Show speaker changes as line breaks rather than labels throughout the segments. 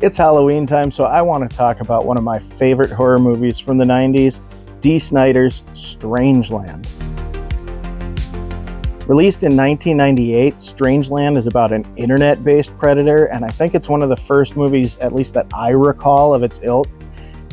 It's Halloween time, so I want to talk about one of my favorite horror movies from the 90s, Dee Snider's Strangeland. Released in 1998, Strangeland is about an internet-based predator, and I think it's one of the first movies, at least that I recall, of its ilk.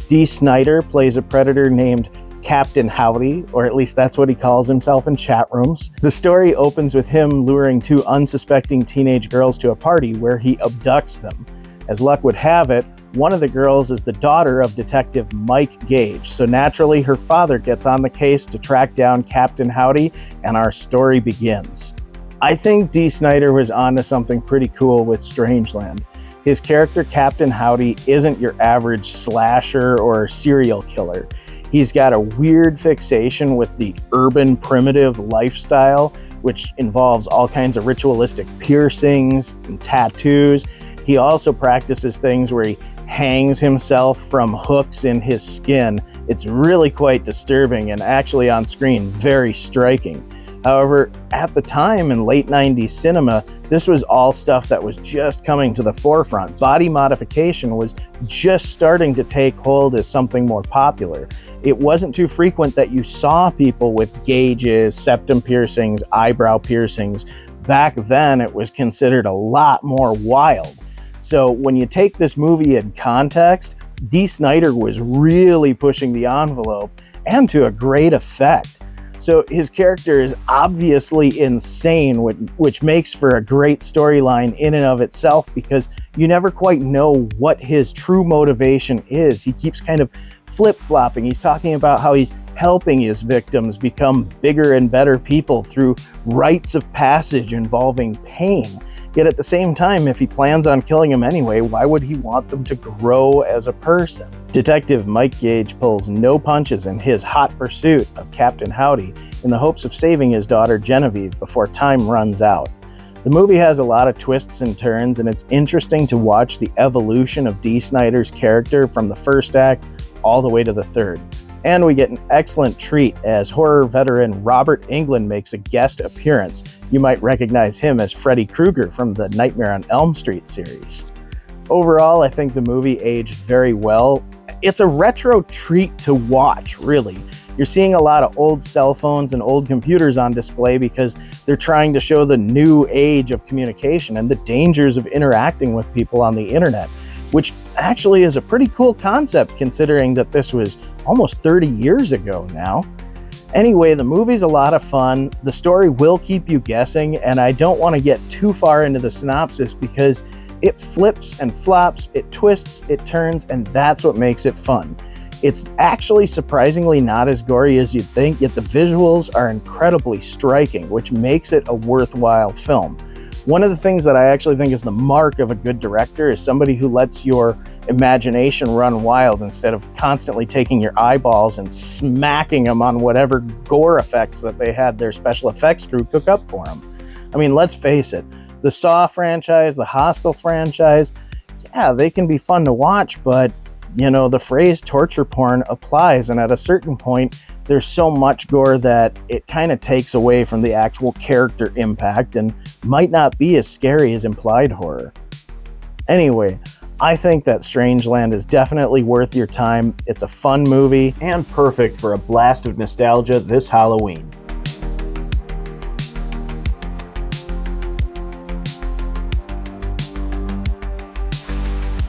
Dee Snider plays a predator named CaptHowdy, or at least that's what he calls himself in chat rooms. The story opens with him luring two unsuspecting teenage girls to a party where he abducts them. As luck would have it, one of the girls is the daughter of Detective Mike Gage, so naturally her father gets on the case to track down CaptHowdy, and our story begins. I think Dee Snider was onto something pretty cool with Strangeland. His character CaptHowdy isn't your average slasher or serial killer. He's got a weird fixation with the urban primitive lifestyle, which involves all kinds of ritualistic piercings and tattoos. He also practices things where he hangs himself from hooks in his skin. It's really quite disturbing and actually on screen very striking. However, at the time in late 90s cinema, this was all stuff that was just coming to the forefront. Body modification was just starting to take hold as something more popular. It wasn't too frequent that you saw people with gauges, septum piercings, eyebrow piercings. Back then, it was considered a lot more wild. So when you take this movie in context, Dee Snider was really pushing the envelope, and to a great effect. So his character is obviously insane, which makes for a great storyline in and of itself, because you never quite know what his true motivation is. He keeps kind of flip-flopping. He's talking about how he's helping his victims become bigger and better people through rites of passage involving pain. Yet at the same time, if he plans on killing him anyway, why would he want them to grow as a person? Detective Mike Gage pulls no punches in his hot pursuit of CaptHowdy in the hopes of saving his daughter Genevieve before time runs out. The movie has a lot of twists and turns, and it's interesting to watch the evolution of Dee Snider's character from the first act all the way to the third. And we get an excellent treat as horror veteran Robert Englund makes a guest appearance. You might recognize him as Freddy Krueger from the Nightmare on Elm Street series. Overall, I think the movie aged very well. It's a retro treat to watch, really. You're seeing a lot of old cell phones and old computers on display because they're trying to show the new age of communication and the dangers of interacting with people on the internet, which actually is a pretty cool concept considering that this was almost 30 years ago now. Anyway, the movie's a lot of fun. The story will keep you guessing, and I don't want to get too far into the synopsis because it flips and flops, it twists, it turns, and that's what makes it fun. It's actually surprisingly not as gory as you'd think, yet the visuals are incredibly striking, which makes it a worthwhile film. One of the things that I actually think is the mark of a good director is somebody who lets your imagination run wild instead of constantly taking your eyeballs and smacking them on whatever gore effects that they had their special effects crew cook up for them. I mean, let's face it, the Saw franchise, the Hostel franchise, yeah, they can be fun to watch, but you know, the phrase torture porn applies, and at a certain point, there's so much gore that it kind of takes away from the actual character impact and might not be as scary as implied horror. Anyway, I think that Strangeland is definitely worth your time. It's a fun movie and perfect for a blast of nostalgia this Halloween.